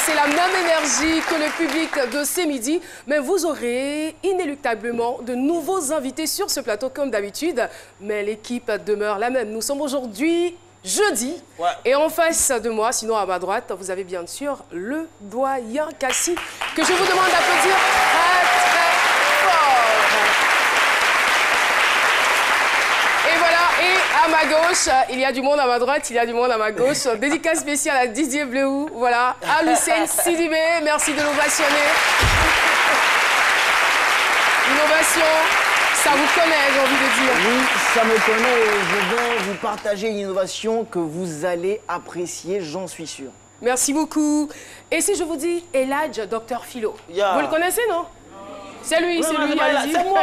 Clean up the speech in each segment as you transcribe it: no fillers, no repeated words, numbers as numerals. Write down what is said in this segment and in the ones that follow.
c'est la même énergie que le public de C'est Midi, mais vous aurez inéluctablement de nouveaux invités sur ce plateau comme d'habitude. Mais l'équipe demeure la même. Nous sommes aujourd'hui jeudi et en face de moi, sinon à ma droite, vous avez bien sûr le doyen Cassie que je vous demande d'applaudir très très fort. Et voilà, et à ma gauche, il y a du monde à ma droite, il y a du monde à ma gauche. Dédicace spéciale à Didier Bleou, voilà, à Hussein Sidibé, merci de l'ovationner. L'innovation, ça vous connaît, j'ai envie de dire. Oui, ça me connaît et je vais vous partager une innovation que vous allez apprécier, j'en suis sûr. Merci beaucoup. Et si je vous dis Eladj, docteur Philo, vous le connaissez, non? C'est lui, c'est lui, allez-y. C'est moi,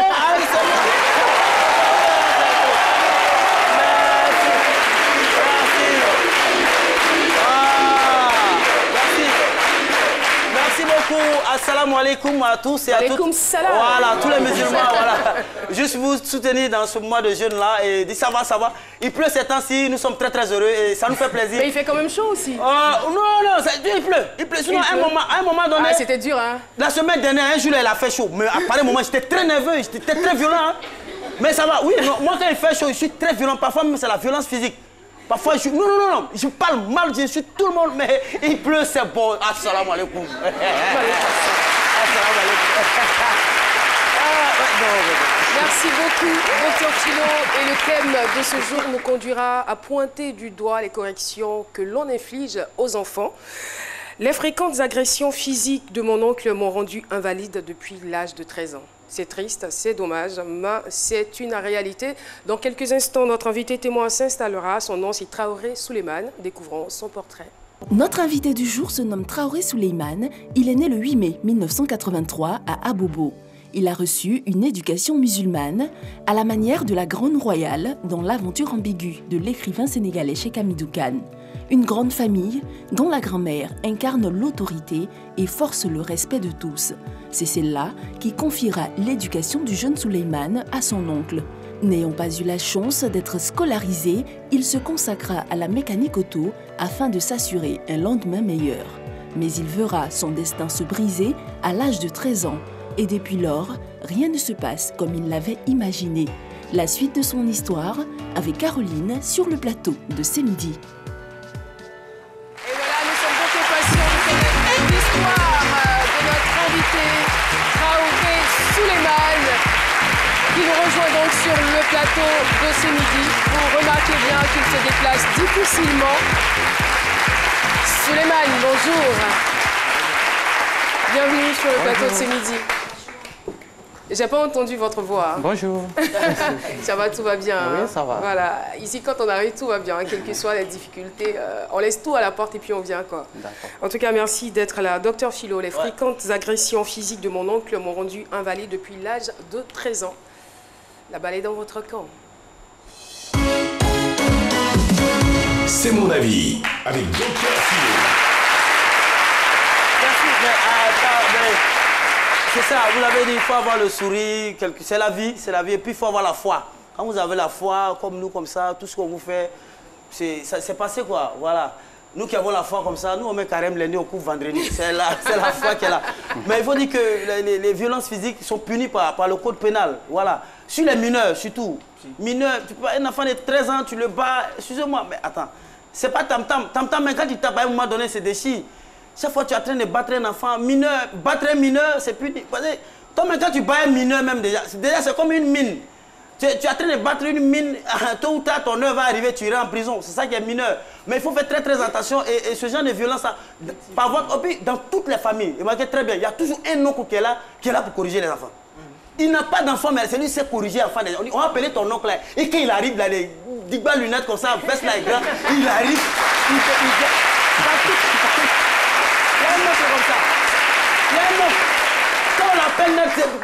Merci beaucoup. Assalamu alaikum à tous et à toutes. Voilà, tous les musulmans. Voilà. Juste vous soutenir dans ce mois de jeûne là et dire ça va, ça va. Il pleut ces temps-ci, nous sommes très très heureux et ça nous fait plaisir. Mais il fait quand même chaud aussi. Non, il pleut. Il pleut. Sinon, à un moment donné. Ah, c'était dur, hein. La semaine dernière, un jour, elle a fait chaud. Mais à pareil moment, j'étais très nerveux, j'étais très violent. Hein. Mais ça va, oui, moi quand il fait chaud, je suis très violent. Parfois même c'est la violence physique. Parfois, non, je parle mal, je suis tout le monde, mais il pleut, c'est bon. Assalamu alaikum. Merci beaucoup, Dr Philo. Et le thème de ce jour nous conduira à pointer du doigt les corrections que l'on inflige aux enfants. Les fréquentes agressions physiques de mon oncle m'ont rendu invalide depuis l'âge de 13 ans. C'est triste, c'est dommage, mais c'est une réalité. Dans quelques instants, notre invité témoin s'installera. Son nom, c'est Traoré Souleymane. Découvrons son portrait. Notre invité du jour se nomme Traoré Souleymane. Il est né le 8 mai 1983 à Abobo. Il a reçu une éducation musulmane à la manière de la Grande Royale dans l'aventure ambiguë de l'écrivain sénégalais Cheikh Hamidou Kane. Une grande famille dont la grand-mère incarne l'autorité et force le respect de tous. C'est celle-là qui confiera l'éducation du jeune Souleymane à son oncle. N'ayant pas eu la chance d'être scolarisé, il se consacra à la mécanique auto afin de s'assurer un lendemain meilleur. Mais il verra son destin se briser à l'âge de 13 ans. Et depuis lors, rien ne se passe comme il l'avait imaginé. La suite de son histoire avec Caroline sur le plateau de C'est Midi. Et voilà, nous sommes donc impatients de connaître l'histoire de notre invité, Traoré Souleymane, qui nous rejoint donc sur le plateau de C'est Midi. Vous remarquez bien qu'il se déplace difficilement. Souleymane, bonjour. Bienvenue sur le plateau de C'est Midi. J'ai pas entendu votre voix. Hein. Bonjour. Ça va, tout va bien. Oui, hein? ça va. Voilà. Ici, quand on arrive, tout va bien. Hein. Quelles que soient les difficultés, on laisse tout à la porte et puis on vient, quoi. En tout cas, merci d'être là. Docteur Philo, les fréquentes agressions physiques de mon oncle m'ont rendu invalide depuis l'âge de 13 ans. La balle est dans votre camp. C'est mon avis avec Docteur Philo. C'est ça, vous l'avez dit, il faut avoir le sourire, c'est la vie, et puis il faut avoir la foi. Quand vous avez la foi, comme nous, comme ça, tout ce qu'on vous fait, c'est passé quoi, voilà. Nous qui avons la foi comme ça, nous on met carême lundi, on coupe vendredi, c'est la foi qui est là. Mais il faut dire que les violences physiques sont punies par le code pénal, voilà. Sur les mineurs, surtout. Mineurs, un enfant de 13 ans, tu le bats, excusez-moi, mais attends, c'est pas tam-tam. Tam-tam, mais quand tu tapes à un moment donné, c'est déchire. Chaque fois que tu es en train de battre un enfant mineur, battre un mineur, c'est plus... Toi, même quand tu bats un mineur, même déjà c'est comme une mine. Tu es en train de battre une mine, tôt ou tard, ton heure va arriver, tu iras en prison. C'est ça qui est mineur. Mais il faut faire très très attention. Et ce genre de violence, dans toutes les familles, remarquez très bien, il y a toujours un oncle qui est là pour corriger les enfants. Il n'a pas d'enfant, mais c'est lui qui sait corriger les enfants. On va appeler ton oncle là. Et quand il arrive, là, les 10 lunettes comme ça, veste là, grand, il arrive, il y a un mec comme ça. Il y a un mec. Quand on l'appelle,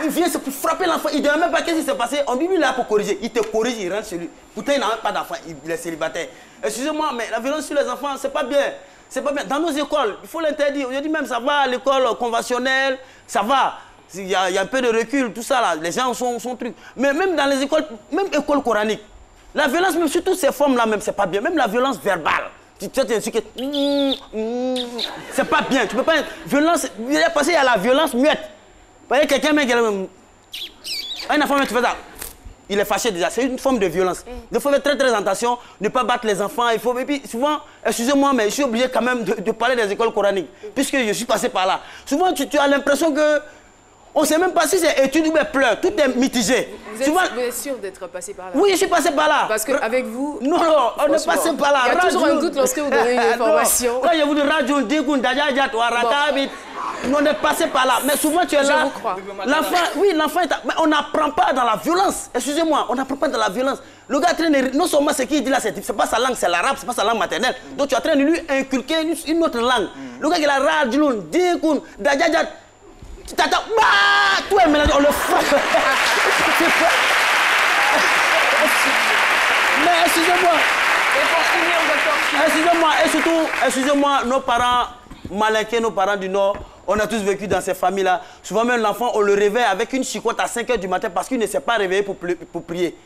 il vient pour frapper l'enfant. Il ne demande même pas qu'est-ce qui s'est passé. On dit lui là pour corriger. Il te corrige, il rentre chez lui. Pourtant, il n'a même pas d'enfant. Il est célibataire. Excusez-moi, mais la violence sur les enfants, c'est pas bien. C'est pas bien. Dans nos écoles, il faut l'interdire. Aujourd'hui même, ça va à l'école conventionnelle. Ça va. Il y a un peu de recul, tout ça là. Les gens sont trucs. Mais même dans les écoles, même écoles coraniques, la violence, même sur toutes ces formes-là, même, c'est pas bien. Même la violence verbale. Tu insultes. C'est pas bien. Tu peux pas. Violence. Parce qu'il y a la violence muette. Vous voyez, quelqu'un, mec, un enfant, tu fais ça. Il est fâché déjà. C'est une forme de violence. Il faut faire très très attention, ne pas battre les enfants. Il faut. Et puis souvent, excusez-moi, mais je suis obligé quand même de parler des écoles coraniques, puisque je suis passé par là. Souvent, tu as l'impression que. On ne sait même pas si c'est étude ou pleurs. Tout est mitigé. Vous êtes sûr d'être passé par là? Oui, je suis passé par là. Parce qu'avec vous... Non, on est passé par là. Il y a toujours un doute lorsque vous donnez une information. Quand je vous dis radio, on est passé par là. Mais souvent, tu es là. Je vous crois. L'enfant, oui, l'enfant est... Mais on n'apprend pas dans la violence. Excusez-moi, on n'apprend pas dans la violence. Le gars traîne... Non seulement ce qu'il dit là, c'est pas sa langue, c'est l'arabe, c'est pas sa langue maternelle. Donc tu es en train de lui inculquer une autre langue. Le gars qui a radio, dit Tata, bah, tout est mélangé, on le frappe. Mais excusez-moi. Excusez-moi, et surtout, excusez-moi, nos parents malinqués, nos parents du Nord, on a tous vécu dans ces familles-là. Souvent même l'enfant, on le réveille avec une chicotte à 5 h du matin parce qu'il ne s'est pas réveillé pour prier.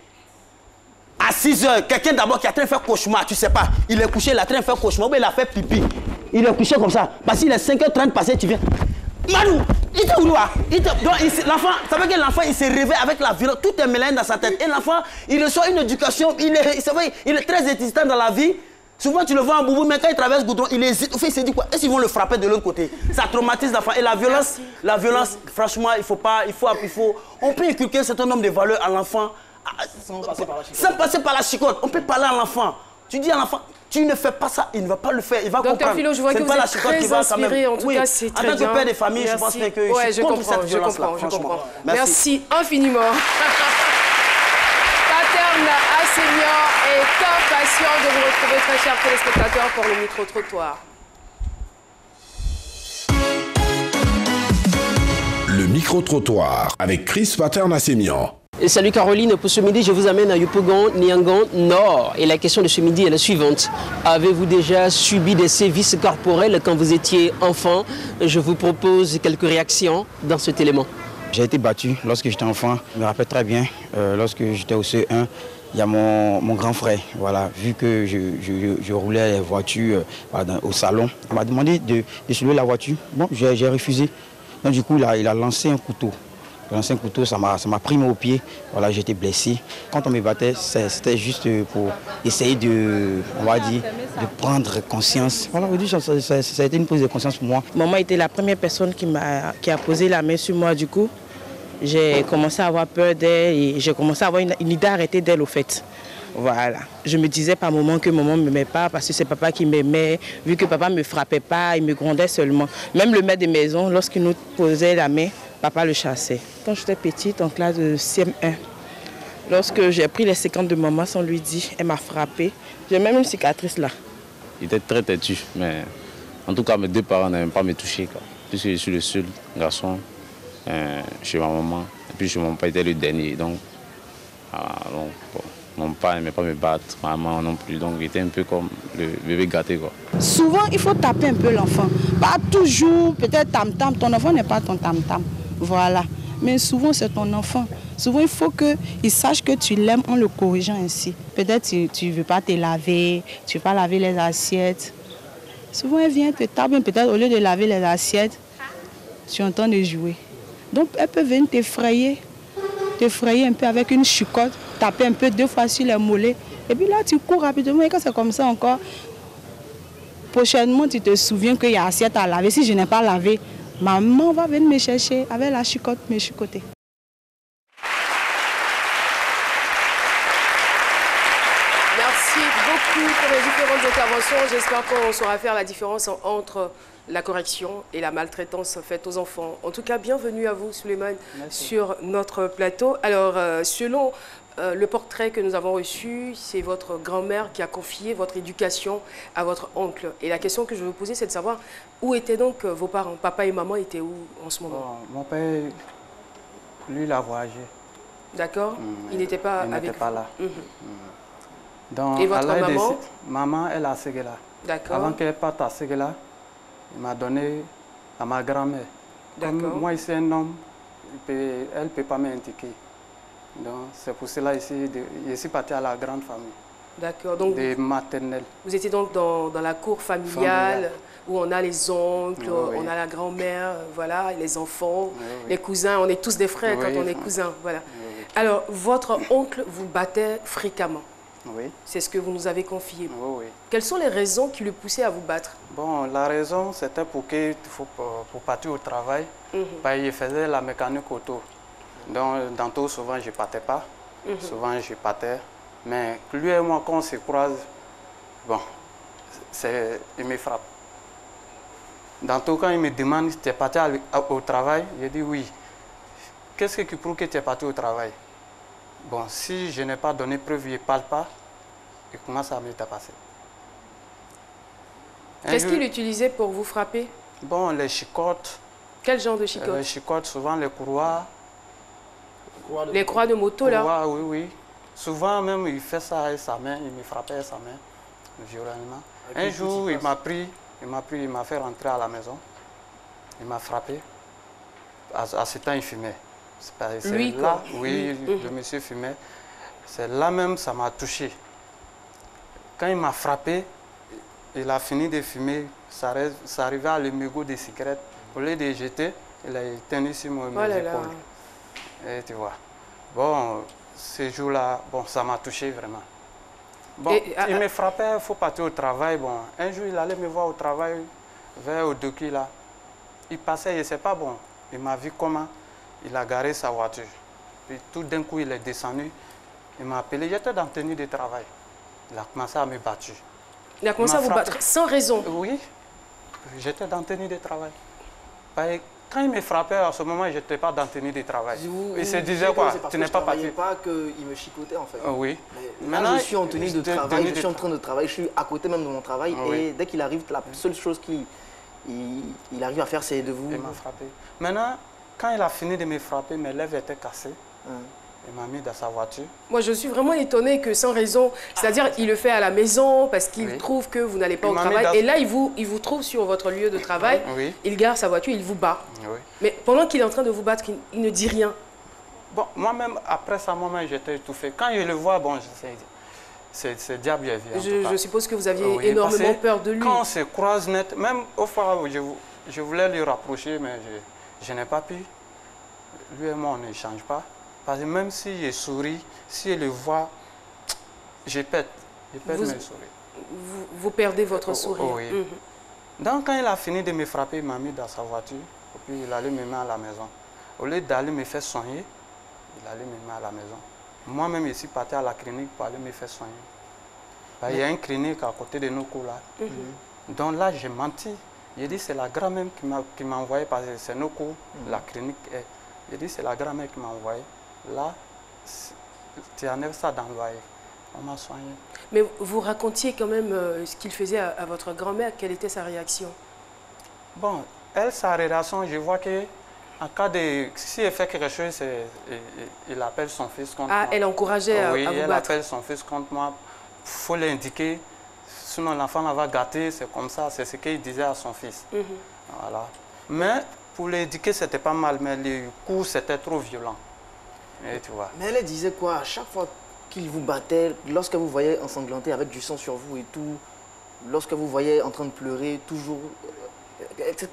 À 6 h, quelqu'un d'abord qui est en train de faire cauchemar, tu sais pas, il est couché, il est en train de faire cauchemar, ou il a fait pipi. Il est couché comme ça, parce qu'il est 5 h 30 passé, tu viens. Madou, il était où là? L'enfant, ça veut dire que l'enfant il s'est réveillé avec la violence, tout est mélangé dans sa tête. Et l'enfant, il reçoit une éducation, il est très hésitant dans la vie. Souvent tu le vois en boubou, mais quand il traverse le goudron, il hésite. Au fait, il s'est dit quoi? Est-ce qu'ils vont le frapper de l'autre côté? Ça traumatise l'enfant. Et la violence, franchement, on peut inculquer un certain nombre de valeurs à l'enfant sans passer par la chicotte. On peut parler à l'enfant. Tu dis à l'enfant, tu ne fais pas ça, il ne va pas le faire, il va comprendre. Docteur Philo, je vois que vous êtes très inspiré, en tout cas c'est très bien. En tant que père de famille, je pense que je suis contre cette violence-là, franchement. Merci infiniment. Paterne enseignant est impatient de vous retrouver, très chers téléspectateurs, pour le micro-trottoir. Le micro-trottoir avec Chris Paterne-Assémian. Et salut Caroline, pour ce midi je vous amène à Yopougon, Niangon Nord. Et la question de ce midi est la suivante. Avez-vous déjà subi des sévices corporels quand vous étiez enfant? Je vous propose quelques réactions dans cet élément. J'ai été battu lorsque j'étais enfant, je me rappelle très bien, lorsque j'étais au CE1, il y a mon grand frère, voilà, vu que je roulais les voitures au salon, il m'a demandé de soulever la voiture. Bon, j'ai refusé. Donc du coup, il a lancé un couteau. Lancé un couteau, ça m'a pris au pied, voilà, j'étais blessé. Quand on me battait, c'était juste pour essayer on va dire, de prendre conscience. Voilà, ça a été une prise de conscience pour moi. Maman était la première personne qui a posé la main sur moi, du coup. J'ai commencé à avoir peur d'elle et j'ai commencé à avoir une idée arrêtée d'elle au fait. Voilà. Je me disais par moments que maman ne m'aimait pas parce que c'est papa qui m'aimait. Vu que papa ne me frappait pas, il me grondait seulement. Même le maître de maison, lorsqu'il nous posait la main, papa le chassait. Quand j'étais petite, en classe de CM1, lorsque j'ai pris les séquences de maman sans lui dire, elle m'a frappée. J'ai même une cicatrice là. Il était très têtu, mais en tout cas mes deux parents n'aimaient pas me toucher, puisque je suis le seul garçon chez ma maman. Et puis chez mon père était le dernier, donc mon père n'aimait pas me battre, ma maman non plus, donc il était un peu comme le bébé gâté, quoi. Souvent, il faut taper un peu l'enfant. Pas toujours, peut-être tam-tam, ton enfant n'est pas ton tam-tam, voilà. Mais souvent, c'est ton enfant. Souvent, il faut qu'il sache que tu l'aimes en le corrigeant ainsi. Peut-être tu ne veux pas te laver, tu ne veux pas laver les assiettes. Souvent, elle vient te taper, peut-être au lieu de laver les assiettes, tu entends de jouer. Donc, elle peut venir t'effrayer un peu avec une chicotte, taper un peu 2 fois sur les mollets. Et puis là, tu cours rapidement. Et quand c'est comme ça encore, prochainement, tu te souviens qu'il y a assiette à laver. Si je n'ai pas lavé, maman va venir me chercher avec la chicotte, me chicoter. Merci beaucoup pour les différentes interventions. J'espère qu'on saura faire la différence entre la correction et la maltraitance faite aux enfants. En tout cas, bienvenue à vous, Souleymane, sur notre plateau. Alors, selon le portrait que nous avons reçu, c'est votre grand-mère qui a confié votre éducation à votre oncle. Et la question que je veux vous poser, c'est de savoir où étaient donc vos parents? Papa et maman étaient où en ce moment? Mon père, lui, il a voyagé. D'accord. Il n'était pas avec vous? Il n'était pas là. Donc, et votre maman? Maman, elle est à Séguéla. D'accord. Avant qu'elle parte à Séguéla, il m'a donné à ma grand-mère. D'accord. Moi, ici, un homme, elle ne peut pas m'indiquer. Donc, c'est pour cela ici, je suis parti à la grande famille. D'accord. Donc des maternelles. Vous étiez donc dans la cour familiale où on a les oncles, Oui, on a la grand-mère, voilà, les enfants, Oui. les cousins. On est tous des frères Oui, quand on est cousins. Voilà. Alors, votre oncle vous battait fréquemment. Oui. C'est ce que vous nous avez confié. Oui, oui. Quelles sont les raisons qui le poussaient à vous battre? Bon, la raison, c'était pour partir au travail. Parce qu'il faisait la mécanique auto. Donc, tantôt, souvent, je ne partais pas. Souvent, je partais. Mais lui et moi, quand on se croise, bon, il me frappe. Tantôt, quand il me demande si tu es parti au travail, je dis oui. Qu'est-ce qui prouve que tu es parti au travail? Bon, si je n'ai pas donné preuve, il ne parle pas, il commence à me tapasser. Qu'est-ce qu'il utilisait pour vous frapper? Bon, les chicottes. Quel genre de chicottes? Les chicottes, souvent les courroies. Les croix de moto, là? Oui, oui. Souvent même, il fait ça avec sa main, il me frappait avec sa main, violemment. Un jour, il m'a fait rentrer à la maison. Il m'a frappé. À ce temps, il fumait. Lui, là, quoi? oui, le monsieur fumait. C'est là même, ça m'a touché. Quand il m'a frappé, il a fini de fumer. Ça arrivait à le mégot de cigarette. Au lieu de jeter, il a tenu sur mes épaules. Et tu vois. Bon, ce jour-là, bon, ça m'a touché vraiment. Bon, il me frappait, il faut partir au travail. Bon, un jour, il allait me voir au travail, vers Odoki là. Il passait, je ne sais pas, bon, il m'a vu comment. Il a garé sa voiture. Puis tout d'un coup, il est descendu. Il m'a appelé. J'étais dans tenue de travail. Il a commencé à me battre. Il a commencé à vous battre sans raison? Oui. J'étais dans tenue de travail. Quand il me frappait, à ce moment, je n'étais pas dans tenue de travail. Il se disait quoi? Tu n'es pas parti. Je ne pas qu'il me chicotait en fait. Oui. Mais là, je suis en tenue de travail, je suis en train de travailler, je suis à côté même de mon travail. Et dès qu'il arrive, la seule chose qu'il arrive à faire, c'est de vous... Il m'a frappé. Maintenant, quand il a fini de me frapper, mes lèvres étaient cassées. Il m'a mis dans sa voiture. Moi, je suis vraiment étonnée que sans raison, c'est-à-dire il le fait à la maison parce qu'il trouve que vous n'allez pas au travail. Et là, il vous trouve sur votre lieu de travail, il gare sa voiture, il vous bat. Mais pendant qu'il est en train de vous battre, il ne dit rien. Bon, moi-même, après ça, moi-même, j'étais étouffé. Quand je le vois, bon, c'est diable j'ai vu. Je suppose que vous aviez énormément peur de lui. Quand on se croise net, même au fois où je voulais lui rapprocher, mais je n'ai pas pu. Lui et moi, on n'échange pas. Parce que même si je souris, si je le vois, je pète. Je pète mes souris. Vous perdez votre sourire. Oui. Donc, quand il a fini de me frapper, il m'a mis dans sa voiture. Et puis, il allait me mettre à la maison. Au lieu d'aller me faire soigner, il allait me mettre à la maison. Moi-même, je suis parti à la clinique pour aller me faire soigner. Il y a une clinique à côté de nos cours là. Donc là, j'ai menti. J'ai dit c'est la grand-mère qui m'a envoyé, parce que c'est nos cours, la clinique est. J'ai dit c'est la grand-mère qui m'a envoyé. Là, tu enlèves ça dans le loyer. On m'a soigné. Mais vous racontiez quand même ce qu'il faisait à votre grand-mère. Quelle était sa réaction? Bon, elle, sa réaction, je vois que en cas de... Si elle fait quelque chose, il appelle son fils contre moi. Elle encourageait à vous battre? Oui, elle appelle son fils contre moi. Il faut l'indiquer. Sinon, l'enfant va gâter. C'est comme ça. C'est ce qu'il disait à son fils. Voilà. Mais pour l'indiquer, c'était pas mal. Mais les coups, c'était trop violent. Et tu vois. Mais elle disait quoi? À chaque fois qu'il vous battait, lorsque vous voyez ensanglanté avec du sang sur vous et tout, lorsque vous voyez en train de pleurer, toujours...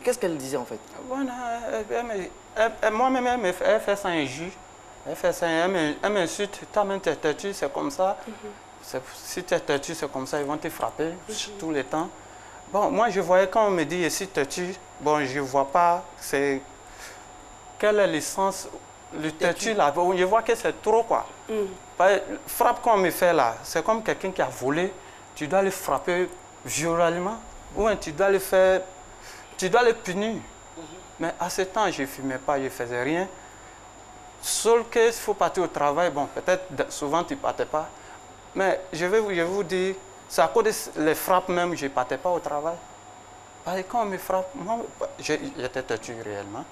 Qu'est-ce qu'elle disait en fait? Bon, moi-même, elle fait ça injure. Elle fait ça, elle m'insulte. Toi-même, tu es têtu, c'est comme ça. Si tu es têtu, c'est comme ça, ils vont te frapper tout le temps. Bon, moi, je voyais quand on me dit, si têtu, bon, je ne vois pas, c'est... Quel est le sens, le têtu là? Bon, je vois que c'est trop, quoi. Frappe qu'on me fait là, c'est comme quelqu'un qui a volé. Tu dois le frapper violemment, ou tu dois le faire... Tu dois le punir. Mais à ce temps, je ne fumais pas, je ne faisais rien. Sauf qu'il faut partir au travail. Bon, peut-être souvent tu ne partais pas. Mais je vais vous dire, c'est à cause des frappes même, je ne partais pas au travail. Parce que quand on me frappe, moi, j'étais têtu réellement.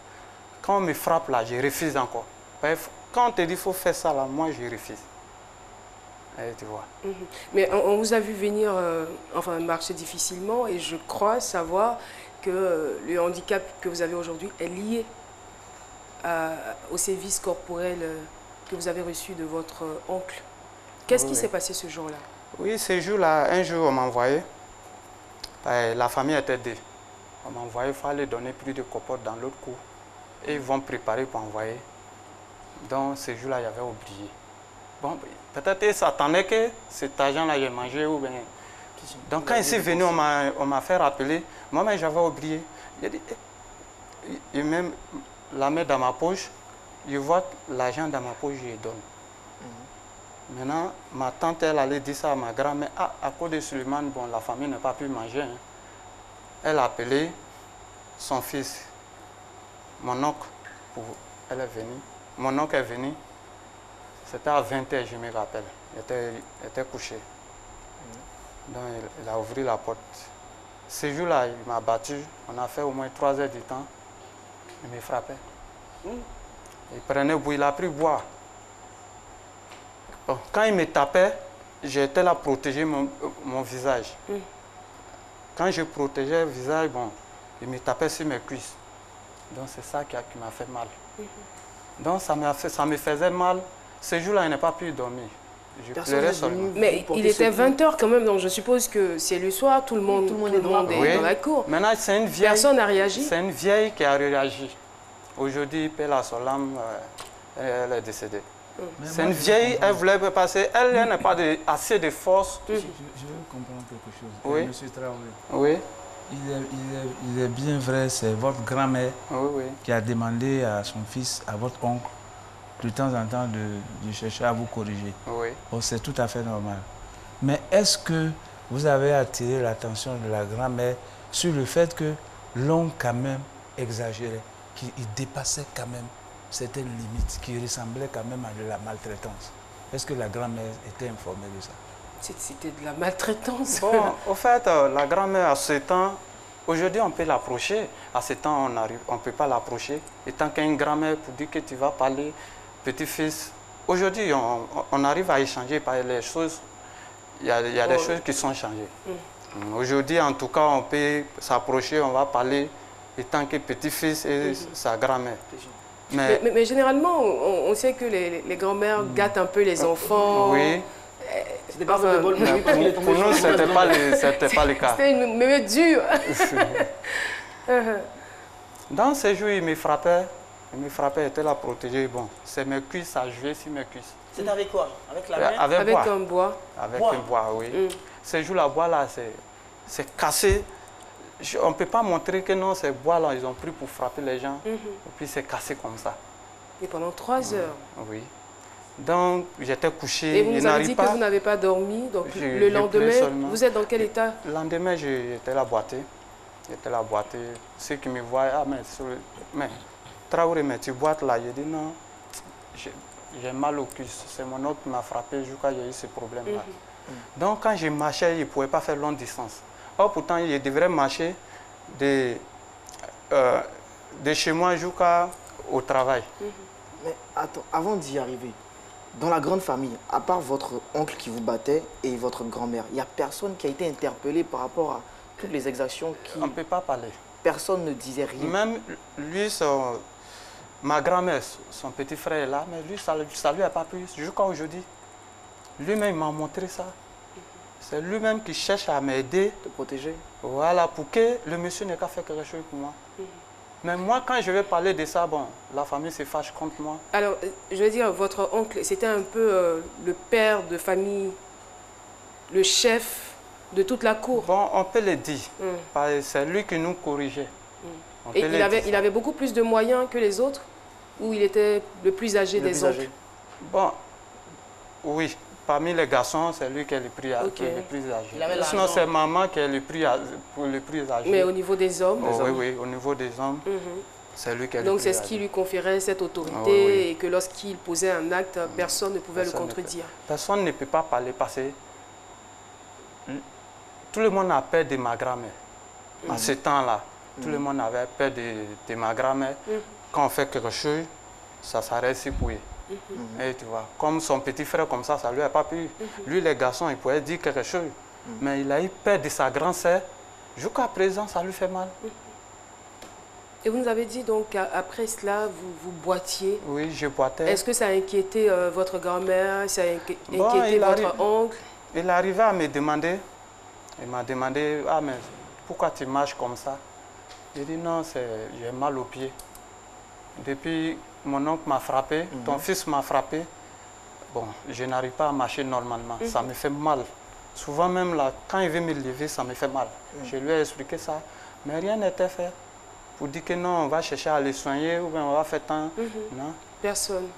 Quand on me frappe là, je refuse encore. Quand on te dit qu'il faut faire ça là, moi je refuse. Et tu vois. Mais on vous a vu venir, enfin marcher difficilement, et je crois savoir que le handicap que vous avez aujourd'hui est lié au sévice corporel que vous avez reçu de votre oncle. Qu'est-ce qui s'est passé ce jour-là? Oui, ce jour-là, un jour, on m'a envoyé. La famille était deux. On m'a envoyé, il fallait donner plus de copotes dans l'autre cour. Et ils vont préparer pour envoyer. Donc, ce jour-là, j'avais oublié. Bon, peut-être qu'ils s'attendaient que cet argent-là, j'ai mangé ou bien... Donc, quand ils sont venus, on m'a fait rappeler. Moi-même, j'avais oublié. J'ai dit, et même la main dans ma poche, je vois l'argent dans ma poche, je lui donne. Maintenant, ma tante, elle allait dire ça à ma grand-mère. Ah, à cause de Suleiman, bon, la famille n'a pas pu manger. Hein. Elle a appelé son fils, mon oncle, elle est venue. Mon oncle est venu. C'était à 20h, je me rappelle. Il était couché. Donc, il a ouvert la porte. Ce jour-là, il m'a battu. On a fait au moins 3 heures de temps. Il me frappait. Il prenait bois, il a pris bois. Bon, quand il me tapait, j'étais là pour protéger mon visage. Quand je protégeais le visage, bon, il me tapait sur mes cuisses. Donc c'est ça qui m'a fait mal. Donc ça me faisait mal. Ce jour-là, il n'a pas pu dormir. Je pleurais seulement. Mais il était 20h quand même, donc je suppose que c'est le soir, tout le monde est dans la cour. Maintenant, c'est une vieille. Personne n'a réagi? C'est une vieille qui a réagi. Aujourd'hui, paix à son âme, elle est décédée. C'est une vieille, elle voulait passer, elle n'a pas assez de force. Je veux comprendre quelque chose. Oui. Monsieur Traoré. Oui. Il est bien vrai, c'est votre grand-mère qui a demandé à son fils, à votre oncle, de temps en temps de chercher à vous corriger. Oui. Bon, c'est tout à fait normal. Mais est-ce que vous avez attiré l'attention de la grand-mère sur le fait que l'oncle quand même exagérait, qu'il dépassait quand même certaines limites, qui ressemblaient quand même à de la maltraitance? Est-ce que la grand-mère était informée de ça? C'était de la maltraitance. Bon, au fait, la grand-mère, à ce temps, aujourd'hui, on peut l'approcher. À ce temps, on ne peut pas l'approcher. Et tant qu'une grand-mère pour dire que tu vas parler, petit-fils, aujourd'hui, on arrive à échanger par les choses. Il y a des choses qui sont changées. Aujourd'hui, en tout cas, on peut s'approcher, on va parler, et tant que petit-fils et sa grand-mère. Mais généralement, on sait que les grand-mères gâtent un peu les enfants. Oui. C'était pas de bol, pour nous, ce n'était pas le cas. C'était une mémé dure. Dans ces jours, il me frappait, il était là protégé. Bon, c'est mes cuisses, ça jouait sur mes cuisses. C'est avec quoi? Avec la main? Avec un bois. Avec un bois, oui. Ces jours-là, bois-là, c'est cassé. On ne peut pas montrer que non, ces bois-là, ils ont pris pour frapper les gens. Et puis c'est cassé comme ça. Et pendant 3 heures? Oui. Donc, j'étais couché. Et vous nous avez dit que vous n'avez pas dormi. Donc, le lendemain, vous êtes dans quel état? Le lendemain, j'étais là boité. J'étais là boité. Ceux qui me voient, ah, mais Traoré, mais tu boites là. J'ai dit non, j'ai mal au cul. C'est mon oncle qui m'a frappé jusqu'à j'ai eu ce problème-là. Donc, quand je marchais, je ne pouvais pas faire longue distance. Or, pourtant, je devrais marcher de chez moi jusqu'au travail. Mais attends, avant d'y arriver, dans la grande famille, à part votre oncle qui vous battait et votre grand-mère, il n'y a personne qui a été interpellé par rapport à toutes les exactions qui... On ne peut pas parler. Personne ne disait rien. Même lui, ma grand-mère, son petit frère est là, mais lui, ça ne lui a pas plu jusqu'à aujourd'hui. Lui-même m'a montré ça. C'est lui-même qui cherche à m'aider. Te protéger. Voilà, pour que le monsieur n'ait qu'à faire quelque chose pour moi. Mais moi, quand je vais parler de ça, bon, la famille se fâche contre moi. Alors, je veux dire, votre oncle, c'était un peu le père de famille, le chef de toute la cour. Bon, on peut le dire. C'est lui qui nous corrigeait. Et il avait beaucoup plus de moyens que les autres? Ou il était le plus âgé des oncles? Bon, oui. Parmi les garçons, c'est lui qui est le plus âgé. Sinon, c'est maman qui est le plus âgé. Mais au niveau des hommes? Oui, au niveau des hommes, c'est lui qui est le plus âgé. Donc c'est ce qui lui conférait cette autorité et que lorsqu'il posait un acte, personne ne pouvait le contredire. Personne ne peut pas parler parce que tout le monde a peur de ma grand-mère. En ce temps-là, tout le monde avait peur de ma grand-mère. Quand on fait quelque chose, ça s'arrête ici pour lui. Et tu vois, comme son petit frère, comme ça lui a pas plu. Lui, les garçons, il pouvait dire quelque chose. Mais il a eu peur de sa grand-sœur. Jusqu'à présent, ça lui fait mal. Et vous nous avez dit donc qu'après cela, vous boitiez. Oui, je boitais. Est-ce que ça a inquiété votre grand-mère, ça a inquiété votre oncle? il est arrivé à me demander, il m'a demandé, ah mais pourquoi tu marches comme ça? J'ai dit non, j'ai mal au pied. Depuis mon oncle m'a frappé, ton fils m'a frappé, bon, je n'arrive pas à marcher normalement, ça me fait mal. Souvent même là, quand il veut me lever, ça me fait mal. Je lui ai expliqué ça, mais rien n'était fait. Pour dire que non, on va chercher à les soigner ou bien on va faire tant. Non. Personne.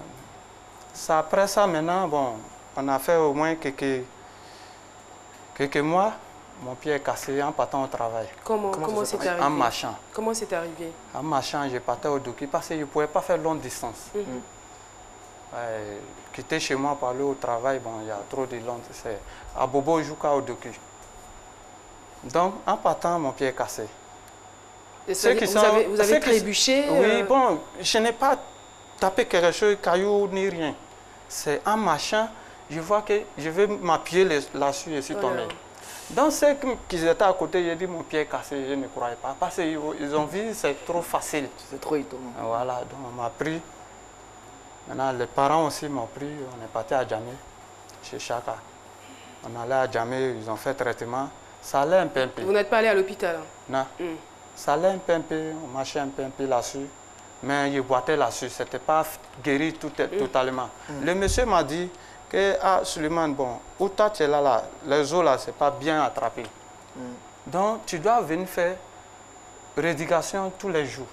Ça, après ça, maintenant, bon, on a fait au moins quelques mois. Mon pied est cassé en partant au travail. Comment c'est arrivé? En marchant. Comment c'est arrivé? En marchant, je partais au Doki parce que je ne pouvais pas faire longue distance. Quitter chez moi pour aller au travail, bon, il y a trop de longue distance. À Bobo, jusqu'à au Doki. Donc, en partant, mon pied est cassé. Et vous avez trébuché? Oui, bon, je n'ai pas tapé quelque chose, caillou ni rien. C'est en marchant, je vois que je vais m'appuyer là-dessus et suis tombé. Donc, ceux qui étaient à côté, j'ai dit mon pied est cassé, je ne croyais pas. Parce qu'ils ont vu, c'est trop facile. C'est trop étonnant. Voilà, donc on m'a pris. Maintenant, les parents aussi m'ont pris. On est parti à Djamé, chez Chaka. On allait à Djamé, ils ont fait traitement. Ça allait un peu. Vous n'êtes pas allé à l'hôpital? Non. Ça allait un peu, on marchait un peu là-dessus. Mais il boitait là-dessus, ce n'était pas guéri totalement. Le monsieur m'a dit que, ah, Suleiman, bon, où toi tu es là, les os là, ce n'est pas bien attrapé. Donc, tu dois venir faire rééducation tous les jours.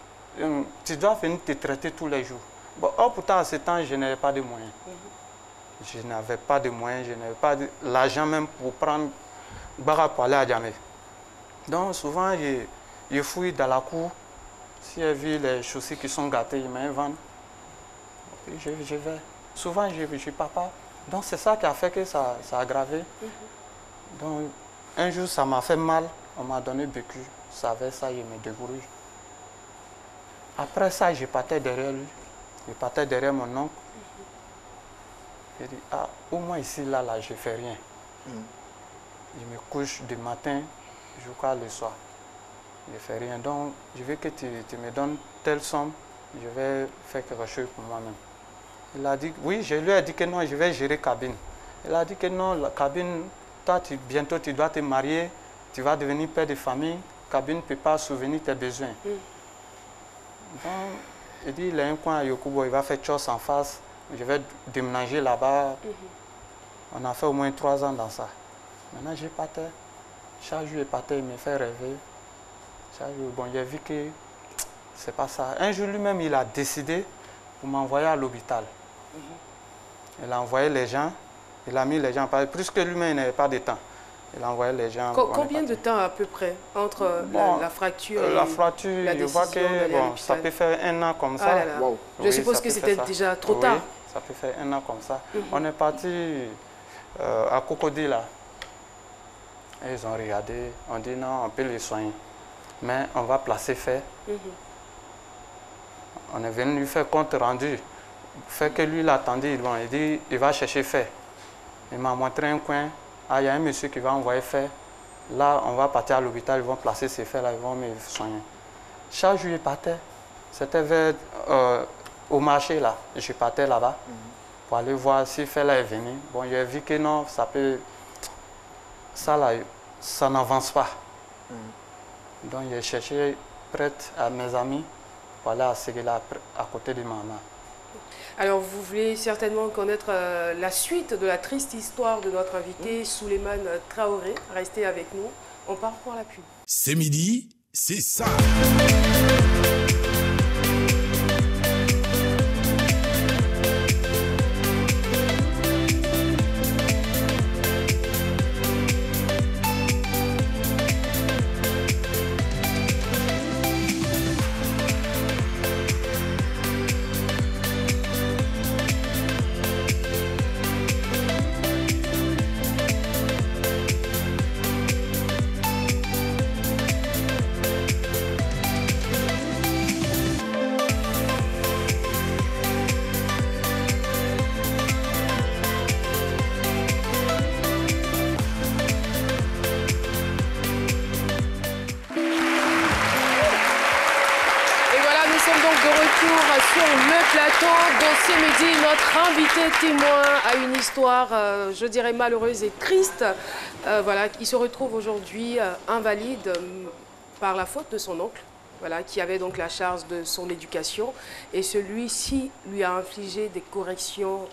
Tu dois venir te traiter tous les jours. Bon, pourtant, à ce temps, je n'avais pas de moyens. Je n'avais pas de moyens, je n'avais pas l'argent même pour prendre Bara pour aller à Djamé. Donc, souvent, je fouille dans la cour. Si j'ai vu les chaussures qui sont gâtées, ils me vendent. Je vais. Souvent, je suis papa. Donc, c'est ça qui a fait que ça a aggravé. Donc, un jour, ça m'a fait mal. On m'a donné bécu. Ça avait ça, je me débrouille. Après ça, je partais derrière lui. Je partais derrière mon oncle. J'ai dit, ah, au moins ici, là, je ne fais rien. Je me couche du matin jusqu'à le soir. Je ne fais rien. Donc, je veux que tu me donnes telle somme, je vais faire quelque chose pour moi-même. Il a dit, oui, je lui ai dit que non, je vais gérer cabine. Il a dit que non, la cabine, toi, bientôt tu dois te marier, tu vas devenir père de famille, cabine ne peut pas souvenir tes besoins. Donc, il dit, il a un coin à Yokubo, il va faire chose en face, je vais déménager là-bas. On a fait au moins 3 ans dans ça. Maintenant, je partais. Chaque jour, je partais, il me fait rêver. Chaque jour, bon, j'ai vu que c'est pas ça. Un jour, lui-même, il a décidé pour m'envoyer à l'hôpital. Il a envoyé les gens, il a mis les gens, puisque lui-même, il n'avait pas de temps. Il a envoyé les gens. Combien de temps à peu près entre la fracture et la fracture, la décision je vois que bon, ça peut faire 1 an comme ça. Ah là là. Wow. Je suppose que c'était déjà trop tard. Ça peut faire 1 an comme ça. On est parti à Cocody là. Et ils ont regardé, on dit non, on peut les soigner. Mais on va placer fer. On est venu lui faire compte rendu. Fait que lui l'attendait, il dit il va chercher fer. Il m'a montré un coin. Ah, il y a un monsieur qui va envoyer fer. Là, on va partir à l'hôpital, ils vont placer ces fers là, ils vont me soigner. Chaque jour, je partais. C'était vers au marché là. Je partais là-bas pour aller voir si fer là est venu. Bon, j'ai vu que non, ça peut. Ça là, ça n'avance pas. Donc j'ai cherché prête à mes amis pour aller à Séguéla, à côté de maman. Alors vous voulez certainement connaître la suite de la triste histoire de notre invité Souleymane Traoré. Restez avec nous, on part pour la pub. C'est midi, c'est ça. retour sur le plateau. Donc ce midi, notre invité témoin a une histoire, je dirais, malheureuse et triste. Voilà, il se retrouve aujourd'hui invalide par la faute de son oncle, voilà, qui avait donc la charge de son éducation. Et celui-ci lui a infligé des corrections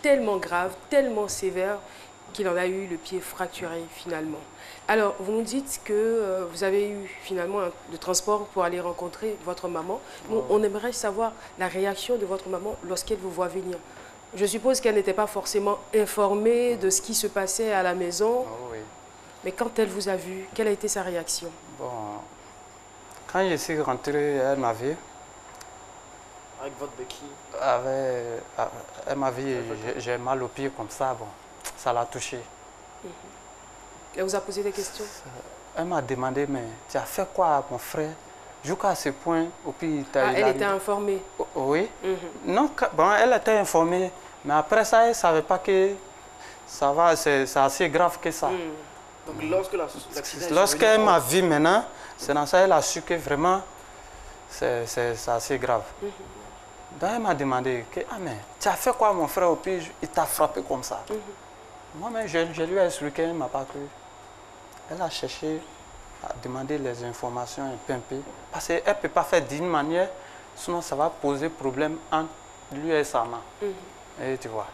tellement graves, tellement sévères, qu'il en a eu le pied fracturé finalement. Alors, vous nous dites que vous avez eu finalement le transport pour aller rencontrer votre maman. Nous, on aimerait savoir la réaction de votre maman lorsqu'elle vous voit venir. Je suppose qu'elle n'était pas forcément informée de ce qui se passait à la maison. Oui. Mais quand elle vous a vu, quelle a été sa réaction? Bon, quand je suis rentré, elle m'a vu. Avec votre béquille? Elle m'a vu, j'ai mal au pied comme ça, bon, ça l'a touché. Elle vous a posé des questions? Elle m'a demandé, mais tu as fait quoi à mon frère? Jusqu'à ce point, au puis elle était informée? Oui. Non, bon, elle était informée, mais après ça, elle ne savait pas que ça va, c'est assez grave que ça. Donc lorsqu'elle m'a vu maintenant, c'est dans ça qu'elle a su que vraiment, c'est assez grave. Donc elle m'a demandé, ah mais tu as fait quoi mon frère, au puis il t'a frappé comme ça? Moi, mais je lui ai expliqué, elle ne m'a pas cru. Elle a cherché à demander les informations un peu. Parce qu'elle ne peut pas faire d'une manière, sinon ça va poser problème entre lui et sa maman. Et tu vois.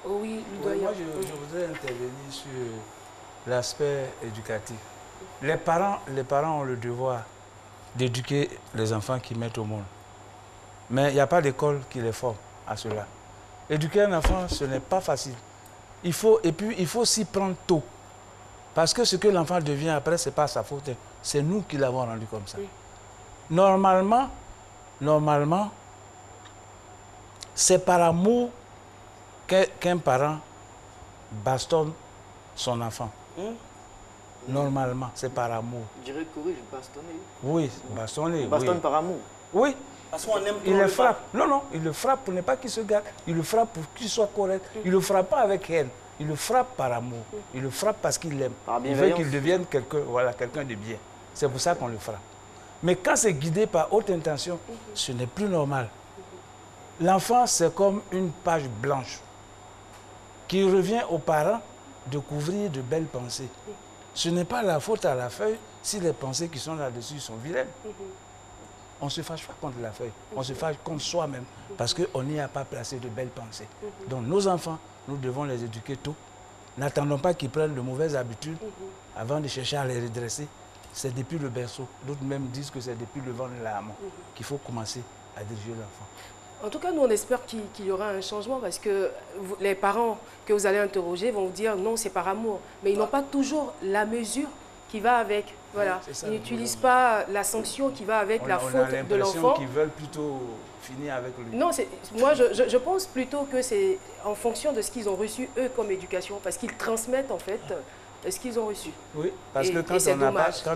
Oui, moi, je voudrais intervenir sur l'aspect éducatif. Les parents ont le devoir d'éduquer les enfants qu'ils mettent au monde. Mais il n'y a pas d'école qui les forme à cela. Éduquer un enfant, ce n'est pas facile. Et puis, il faut s'y prendre tôt. Parce que ce que l'enfant devient après, ce n'est pas sa faute. C'est nous qui l'avons rendu comme ça. Normalement, c'est par amour qu'un parent bastonne son enfant. Normalement, c'est par amour. Je dirais corrige, bastonner. Oui, bastonner. Bastonne par amour. Oui. Parce qu'on aime il le frappe. Non, il le frappe pour ne pas qu'il se gâte. Il le frappe pour qu'il soit correct. Il ne le frappe pas avec haine. Il le frappe par amour. Il le frappe parce qu'il l'aime. Il veut qu'il devienne quelqu'un de bien. C'est pour ça qu'on le frappe. Mais quand c'est guidé par haute intention, ce n'est plus normal. L'enfant, c'est comme une page blanche qui revient aux parents de couvrir de belles pensées. Ce n'est pas la faute à la feuille si les pensées qui sont là-dessus sont vilaines. On ne se fâche pas contre la feuille, on se fâche contre soi-même parce qu'on n'y a pas placé de belles pensées. Donc nos enfants, nous devons les éduquer tôt. N'attendons pas qu'ils prennent de mauvaises habitudes avant de chercher à les redresser. C'est depuis le berceau. D'autres même disent que c'est depuis le vent de la maman qu'il faut commencer à diriger l'enfant. En tout cas, nous, on espère qu'il y aura un changement parce que les parents que vous allez interroger vont vous dire non, c'est par amour. Mais ils n'ont pas toujours la mesure qui va avec. Voilà. Ils n'utilisent pas la sanction qui va avec la faute de l'enfant. On a l'impression qu'ils veulent plutôt finir avec lui. Non, moi, je pense plutôt que c'est en fonction de ce qu'ils ont reçu, eux, comme éducation. Parce qu'ils transmettent, en fait, ce qu'ils ont reçu. Oui, parce que quand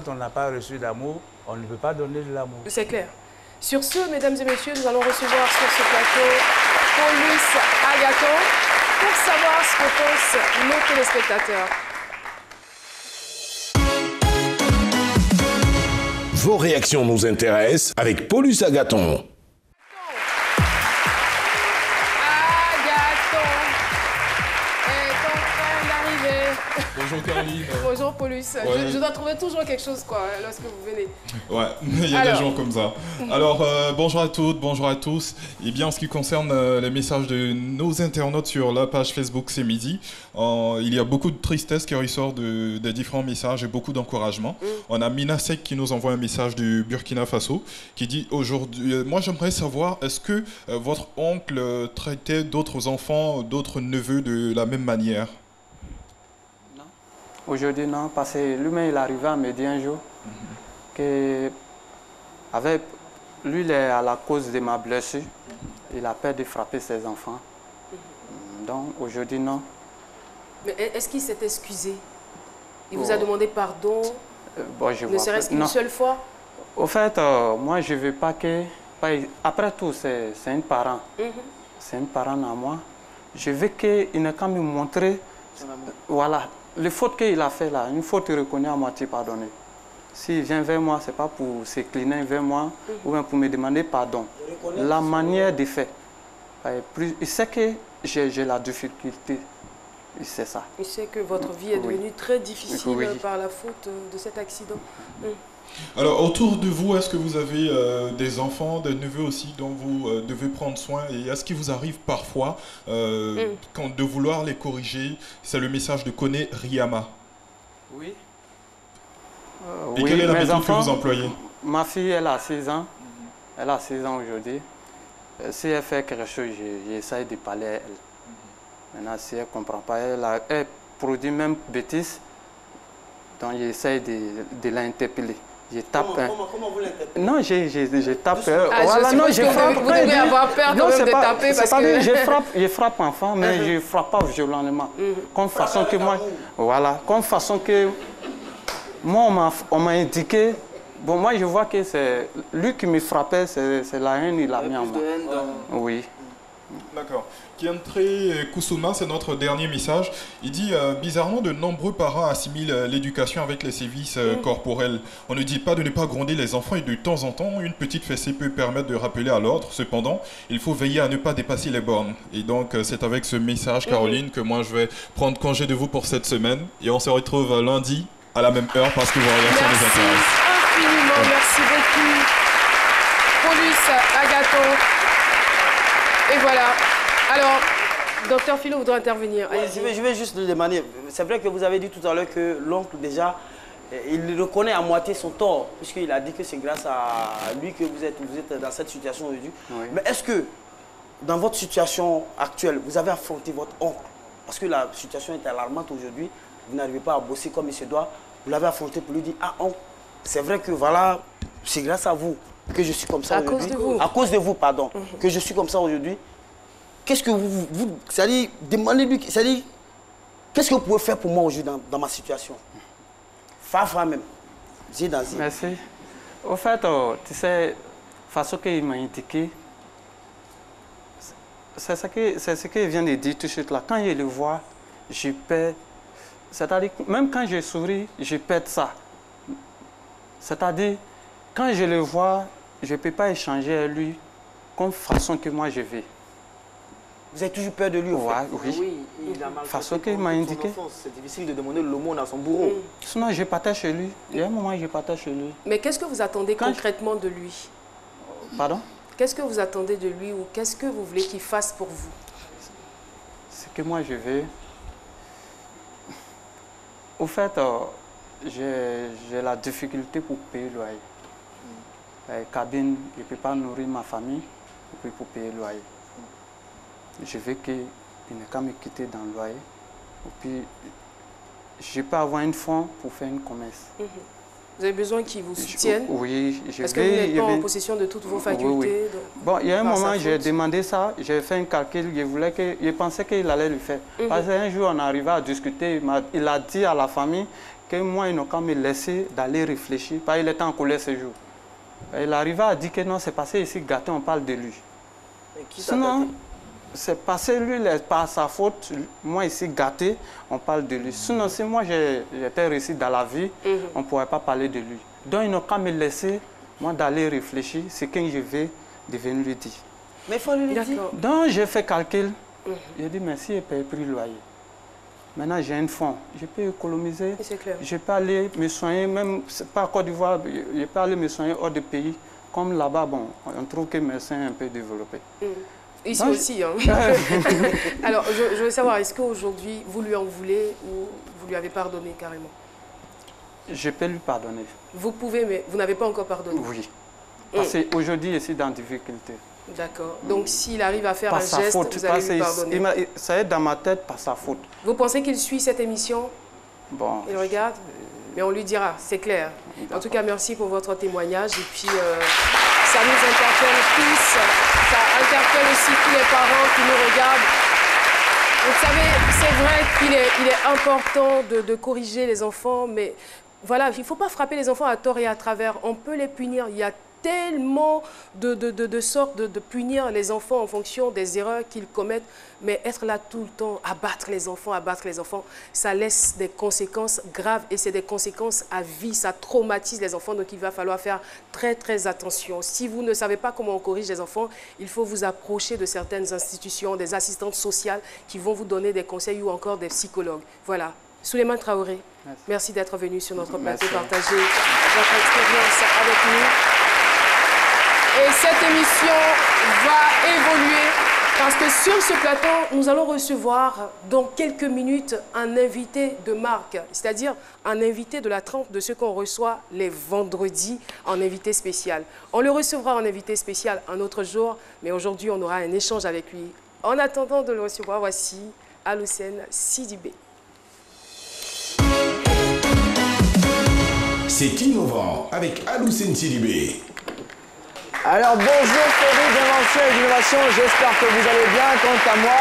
on n'a pas reçu d'amour, on ne peut pas donner de l'amour. C'est clair. Sur ce, mesdames et messieurs, nous allons recevoir sur ce plateau Paulus Agathon pour savoir ce que pensent nos téléspectateurs. Vos réactions nous intéressent avec Paulus Agathon. Bonjour Caroline. Bonjour Paulus. Ouais. Je dois trouver toujours quelque chose lorsque vous venez. Ouais, il y a des gens comme ça. Alors bonjour à toutes, bonjour à tous. Et bien en ce qui concerne les messages de nos internautes sur la page Facebook C'est Midi, il y a beaucoup de tristesse qui ressort des différents messages et beaucoup d'encouragement. On a Minasek qui nous envoie un message du Burkina Faso qui dit aujourd'hui, moi j'aimerais savoir, est-ce que votre oncle traitait d'autres enfants, d'autres neveux de la même manière? Aujourd'hui, non, parce que lui-même, il est arrivé à me dire un jour que lui, il est à la cause de ma blessure. Il a peur de frapper ses enfants. Donc, aujourd'hui, non. Mais est-ce qu'il s'est excusé? Il vous a demandé pardon? Ne serait-ce qu'une seule fois? Au fait, moi, je ne veux pas que... Après tout, c'est un parent. C'est un parent à moi. Je veux qu'il n'ait qu'à me montrer... Voilà. Les fautes qu'il a fait là, une faute reconnue à moitié pardonnée. S'il vient vers moi, ce n'est pas pour s'incliner vers moi ou bien pour me demander pardon. La manière de faire. Il sait que j'ai la difficulté. Il sait ça. Il sait que votre vie est devenue très difficile par la faute de cet accident. Alors, autour de vous, est-ce que vous avez des enfants, des neveux aussi dont vous devez prendre soin? Et est-ce qu'il vous arrive parfois de vouloir les corriger? C'est le message de Kone Riyama. Oui. Et quelle est la méthode que vous employez? Ma fille, elle a 6 ans. Elle a 6 ans aujourd'hui. Si elle fait quelque chose, j'essaie de parler à elle. Maintenant, si elle ne comprend pas, elle produit même bêtises. Donc, j'essaie de l'interpeller. Je tape. Comment vous l'interpellez? Non, je tape. Voilà, non, je frappe. Vous devez avoir peur quand même de taper parce que... Je frappe enfant, mais je ne frappe pas violemment. Comme façon que moi... Voilà, comme façon que... Moi, on m'a indiqué... Bon, moi, je vois que c'est lui qui me frappait, c'est la haine, il a mis en moi. Oui. D'accord. Kiantré Kusuma, c'est notre dernier message. Il dit bizarrement, de nombreux parents assimilent l'éducation avec les sévices corporels. On ne dit pas de ne pas gronder les enfants et de temps en temps, une petite fessée peut permettre de rappeler à l'ordre. Cependant, il faut veiller à ne pas dépasser les bornes. Et donc, c'est avec ce message, Caroline, que moi, je vais prendre congé de vous pour cette semaine. Et on se retrouve lundi à la même heure parce que vos réactions nous intéressent. Infiniment, merci beaucoup. Paulus, Agathon. Et voilà. Alors, docteur Philo voudrait intervenir. Je vais juste le demander. C'est vrai que vous avez dit tout à l'heure que l'oncle, déjà, il reconnaît à moitié son tort, puisqu'il a dit que c'est grâce à lui que vous êtes dans cette situation aujourd'hui. Oui. Mais est-ce que, dans votre situation actuelle, vous avez affronté votre oncle? Parce que la situation est alarmante aujourd'hui. Vous n'arrivez pas à bosser comme il se doit. Vous l'avez affronté pour lui dire, ah, oncle, c'est vrai que voilà, c'est grâce à vous que je suis comme ça aujourd'hui. À cause de vous. À cause de vous, pardon, que je suis comme ça aujourd'hui. Qu'est-ce que vous c'est-à-dire, demandez-lui, c'est-à-dire, qu'est-ce que vous pouvez faire pour moi aujourd'hui dans ma situation? Fafa même. Merci. Au fait, tu sais, façon qu'il m'a indiqué, c'est ce qu'il vient de dire tout de suite là. Quand je le vois, je perds. C'est-à-dire, même quand je souris, je perds ça. C'est-à-dire, quand je le vois, je ne peux pas échanger avec lui comme façon que moi je vais. Vous avez toujours peur de lui, Oui, il a mal façon qu'il m'a indiqué. C'est difficile de demander l'aumône à son bourreau. Sinon, je partais chez lui. Il y a un moment, je partais chez lui. Mais qu'est-ce que vous attendez concrètement de lui? Pardon? Qu'est-ce que vous attendez de lui ou qu'est-ce que vous voulez qu'il fasse pour vous? Ce que moi, je veux... Au fait, j'ai la difficulté pour payer le loyer. La cabine, je ne peux pas nourrir ma famille et puis pour payer le loyer. Je veux qu'il n'ait qu'à me quitter dans le loyer. Et puis, je peux avoir une fonds pour faire une commerce. Vous avez besoin qu'il vous soutienne? Oui. Parce que vous n'êtes pas en possession de toutes vos facultés. Oui. Bon, il y a un moment, j'ai demandé ça, j'ai fait un calcul, je pensais qu'il allait le faire. Parce qu'un jour, on arrivait à discuter, il a dit à la famille que moi, ils n'ont qu'à me laisser d'aller réfléchir, parce qu'il était en colère ce jour. Il arrivait à dire que non, c'est passé ici gâté, on parle de lui. Et qui sinon, c'est passé lui, par sa faute, moi ici gâté, on parle de lui. Sinon, si moi j'étais réussi dans la vie, on ne pourrait pas parler de lui. Donc, ils n'ont qu'à me laisser, moi, d'aller réfléchir, c'est que je vais devenir lui dire. Mais il faut lui dire. Donc, j'ai fait calcul. J'ai dit, merci, je paye plus le loyer. Maintenant, j'ai un fonds. Je peux économiser. Je peux aller me soigner, même pas à Côte d'Ivoire, je peux aller me soigner hors de pays. Comme là-bas, bon, on trouve que mes seins sont un peu développés. Ici aussi. Hein. Alors, je veux savoir, est-ce qu'aujourd'hui, vous lui en voulez ou vous lui avez pardonné carrément? Je peux lui pardonner. Vous pouvez, mais vous n'avez pas encore pardonné? Oui. Parce qu'aujourd'hui, je suis dans la difficulté. D'accord. Donc, s'il arrive à faire un geste, vous allez lui pardonner? Ça est dans ma tête par sa faute. Vous pensez qu'il suit cette émission? Bon. Il regarde? Mais on lui dira, c'est clair. En tout cas, merci pour votre témoignage. Et puis, ça nous interpelle tous. Ça interpelle aussi tous les parents qui nous regardent. Vous savez, c'est vrai qu'il est important de corriger les enfants, mais voilà, il ne faut pas frapper les enfants à tort et à travers. On peut les punir. Il y a tellement de sortes de punir les enfants en fonction des erreurs qu'ils commettent, mais être là tout le temps, abattre les enfants, ça laisse des conséquences graves et c'est des conséquences à vie, ça traumatise les enfants, donc il va falloir faire très très attention. Si vous ne savez pas comment on corrige les enfants, il faut vous approcher de certaines institutions, des assistantes sociales qui vont vous donner des conseils ou encore des psychologues. Voilà. Souleymane Traoré, merci d'être venu sur notre plateau, partager votre expérience avec nous. Et cette émission va évoluer parce que sur ce plateau, nous allons recevoir dans quelques minutes un invité de marque, c'est-à-dire un invité de la trempe de ce qu'on reçoit les vendredis en invité spécial. On le recevra en invité spécial un autre jour, mais aujourd'hui, on aura un échange avec lui. En attendant de le recevoir, voici Aloussène Sidibé. C'est innovant avec Aloussène Sidibé. Alors bonjour Féru d'invention et d'innovation, j'espère que vous allez bien. Quant à moi,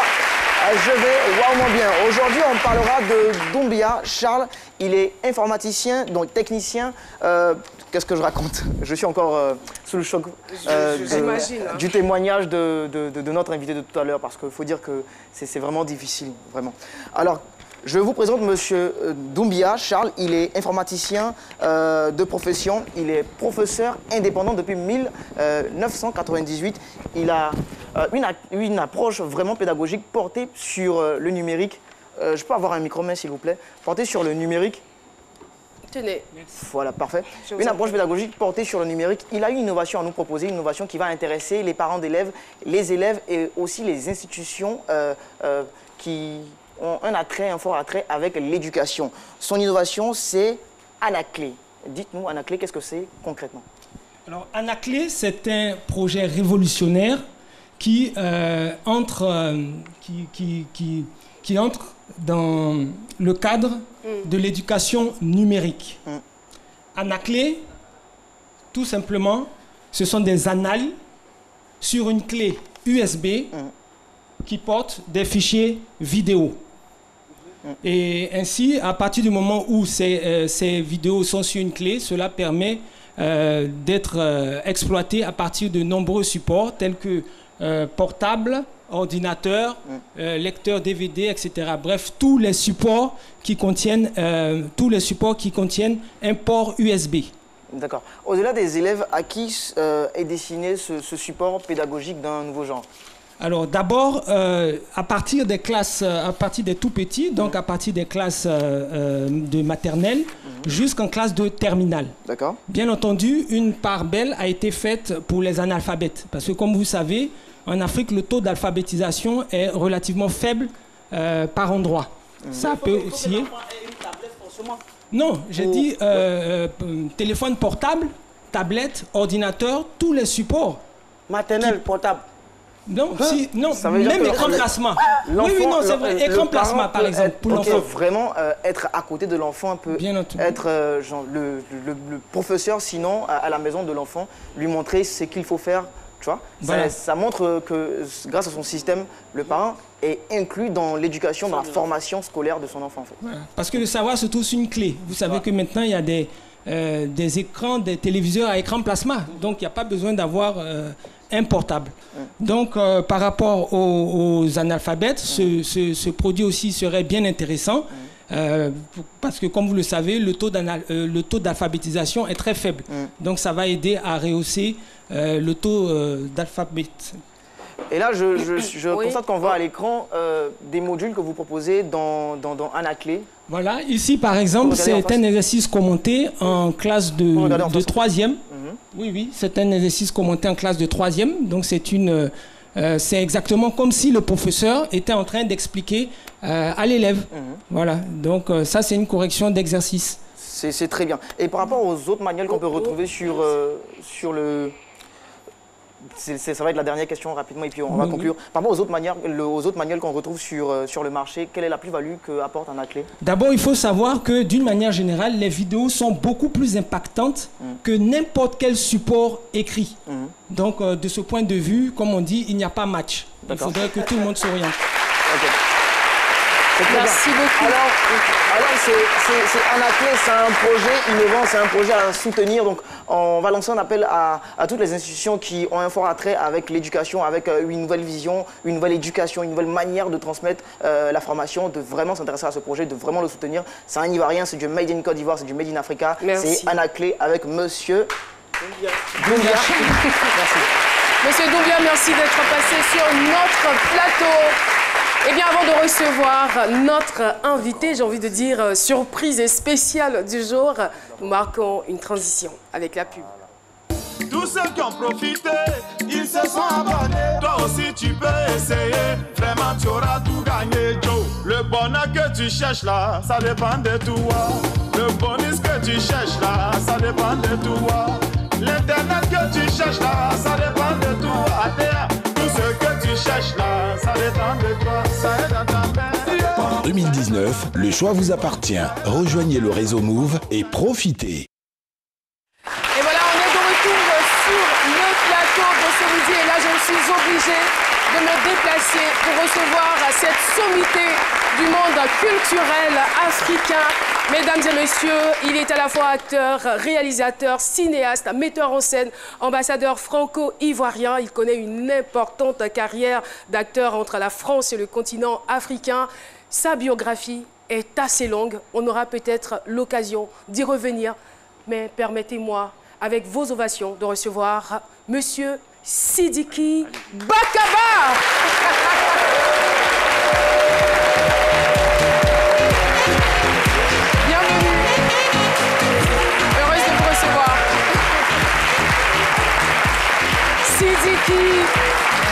je vais wauement bien. Aujourd'hui, on parlera de Doumbia Charles. Il est informaticien, donc technicien. Qu'est-ce que je raconte? Je suis encore sous le choc du témoignage de notre invité de tout à l'heure, parce qu'il faut dire que c'est vraiment difficile, vraiment. Alors, je vous présente Monsieur Doumbia Charles. Il est informaticien de profession. Il est professeur indépendant depuis 1998. Il a une approche vraiment pédagogique portée sur le numérique. Je peux avoir un micro-main, s'il vous plaît? Portée sur le numérique. Tenez. Voilà, parfait. Une approche pédagogique portée sur le numérique. Il a une innovation à nous proposer, une innovation qui va intéresser les parents d'élèves, les élèves et aussi les institutions qui ont un fort attrait avec l'éducation. Son innovation, c'est Anaclé. Dites-nous, Anaclé, qu'est-ce que c'est concrètement? Alors, Anaclé, c'est un projet révolutionnaire qui entre dans le cadre de l'éducation numérique. Anaclé, tout simplement, ce sont des annales sur une clé USB qui portent des fichiers vidéo. Et ainsi, à partir du moment où ces vidéos sont sur une clé, cela permet d'être exploité à partir de nombreux supports tels que portables, ordinateurs, lecteurs DVD, etc. Bref, tous les supports qui contiennent un port USB. D'accord. Au-delà des élèves, à qui est destiné ce support pédagogique d'un nouveau genre? Alors d'abord, à partir des classes, à partir des tout petits, donc à partir des classes de maternelle jusqu'en classe de terminale. D'accord. Bien entendu, une part belle a été faite pour les analphabètes. Parce que comme vous savez, en Afrique, le taux d'alphabétisation est relativement faible par endroit. Ça peut osciller. Non, j'ai dit téléphone portable, tablette, ordinateur, tous les supports. Maternelle, portable. Non, même écran plasma. Oui, non, c'est vrai. Écran plasma, par exemple, pour l'enfant. Vraiment être à côté de l'enfant, un peu être genre, le professeur, sinon, à la maison de l'enfant, lui montrer ce qu'il faut faire. Tu vois, voilà. Ça montre que grâce à son système, le parent est inclus dans l'éducation, dans la formation scolaire de son enfant. En fait. Voilà. Parce que le savoir se trouve sur une clé. Vous savez que maintenant, il y a des écrans, des téléviseurs à écran plasma. Donc, il n'y a pas besoin d'avoir un portable. Donc, par rapport aux analphabètes, ce produit aussi serait bien intéressant. Parce que, comme vous le savez, le taux d'alphabétisation est très faible. Donc, ça va aider à rehausser le taux d'alphabet. Et là, je constate qu'on voit à l'écran des modules que vous proposez dans Anaclé. Voilà, ici, par exemple, c'est un exercice commenté en classe de 3e. Oui, c'est un exercice commenté en classe de 3e. Donc, c'est exactement comme si le professeur était en train d'expliquer à l'élève. Voilà, donc ça, c'est une correction d'exercice. C'est très bien. Et par rapport aux autres manuels qu'on peut retrouver sur le... Ça va être la dernière question rapidement et puis on va conclure. Par rapport aux autres manuels qu'on retrouve sur le marché, quelle est la plus-value qu'apporte Anaclé? D'abord, il faut savoir que d'une manière générale, les vidéos sont beaucoup plus impactantes que n'importe quel support écrit. Donc, de ce point de vue, comme on dit, il n'y a pas match. Il faudrait que tout le monde s'oriente. Merci beaucoup. Alors c'est Anaclé, c'est un projet innovant, c'est un projet à soutenir. Donc on va lancer un appel à toutes les institutions qui ont un fort attrait avec l'éducation, avec une nouvelle vision, une nouvelle éducation, une nouvelle manière de transmettre la formation, de vraiment s'intéresser à ce projet, de vraiment le soutenir. C'est un Ivoirien, c'est du Made in Côte d'Ivoire, c'est du Made in Africa. C'est Anaclé avec Monsieur Doumbia. Merci. Monsieur Doumbia, merci d'être passé sur notre plateau. Eh bien, avant de recevoir notre invité, j'ai envie de dire surprise et spéciale du jour, nous marquons une transition avec la pub. Tous ceux qui ont profité, ils se sont abonnés. Toi aussi, tu peux essayer. Vraiment, tu auras tout gagné, Joe. Le bonheur que tu cherches là, ça dépend de toi. Le bonus que tu cherches là, ça dépend de toi. L'internet que tu cherches là, ça dépend de toi. Tout ce que tu cherches là, ça dépend de toi. Ça est dans ta main. En 2019, le choix vous appartient. Rejoignez le réseau Move et profitez. Et voilà, on est de retour sur le plateau de ce midi. Et là, je suis obligée de me déplacer pour recevoir cette sommité du monde culturel africain. Mesdames et messieurs, il est à la fois acteur, réalisateur, cinéaste, metteur en scène, ambassadeur franco-ivoirien. Il connaît une importante carrière d'acteur entre la France et le continent africain. Sa biographie est assez longue. On aura peut-être l'occasion d'y revenir. Mais permettez-moi, avec vos ovations, de recevoir Monsieur Sidiki Bakaba. Sidiki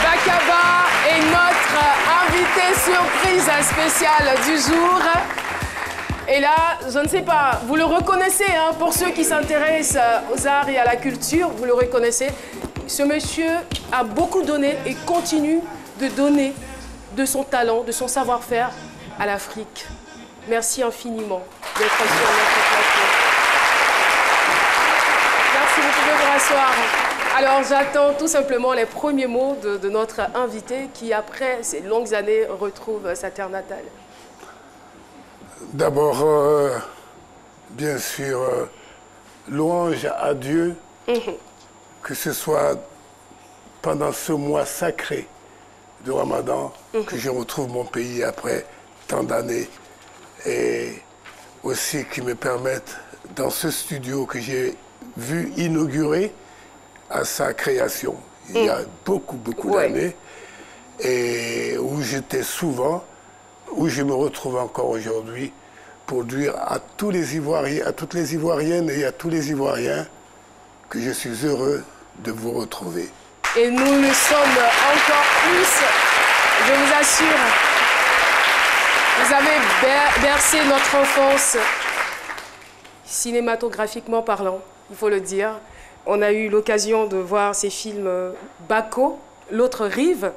Bakaba est notre invité surprise spéciale du jour. Et là, je ne sais pas, vous le reconnaissez, hein, pour ceux qui s'intéressent aux arts et à la culture, vous le reconnaissez. Ce monsieur a beaucoup donné et continue de donner de son talent, de son savoir-faire à l'Afrique. Merci infiniment d'être sur notre plateau. Merci, vous pouvez vous rasseoir. Alors, j'attends tout simplement les premiers mots de notre invité qui, après ces longues années, retrouve sa terre natale. D'abord, bien sûr, louange à Dieu, que ce soit pendant ce mois sacré de Ramadan, que je retrouve mon pays après tant d'années, et aussi qui me permettent, dans ce studio que j'ai vu inaugurer, à sa création, il y a beaucoup d'années, et où j'étais souvent, où je me retrouve encore aujourd'hui, pour dire à tous les Ivoiriens, à toutes les Ivoiriennes et à tous les Ivoiriens que je suis heureux de vous retrouver. Et nous le sommes encore plus, je vous assure. Vous avez bercé notre enfance, cinématographiquement parlant, il faut le dire. On a eu l'occasion de voir ces films Bako, L'autre rive,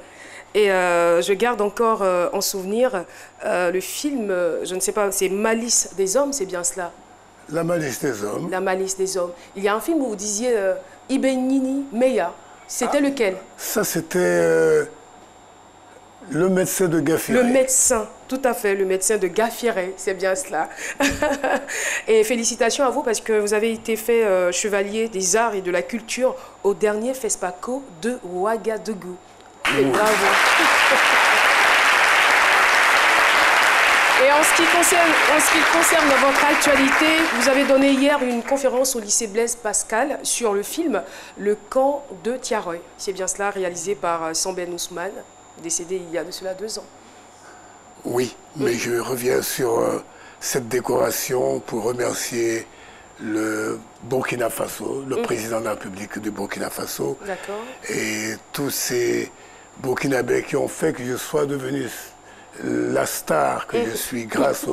et je garde encore en souvenir le film, je ne sais pas, c'est Malice des hommes, c'est bien cela? La Malice des hommes. La Malice des hommes. Il y a un film où vous disiez Ibenini Meya, c'était lequel? Ça, c'était le médecin de Gafiré. Le médecin, tout à fait, le médecin de Gafiré, c'est bien cela. Et félicitations à vous parce que vous avez été fait chevalier des arts et de la culture au dernier FESPACO de Ouagadougou. Et bravo. Et en ce qui concerne votre actualité, vous avez donné hier une conférence au lycée Blaise Pascal sur le film Le camp de Tiaroy. C'est bien cela, réalisé par Samben Ousmane, décédé il y a de cela 2 ans. Oui, mais je reviens sur cette décoration pour remercier le Burkina Faso, le président de la République du Burkina Faso, et tous ces Burkinabés qui ont fait que je sois devenu la star que je suis grâce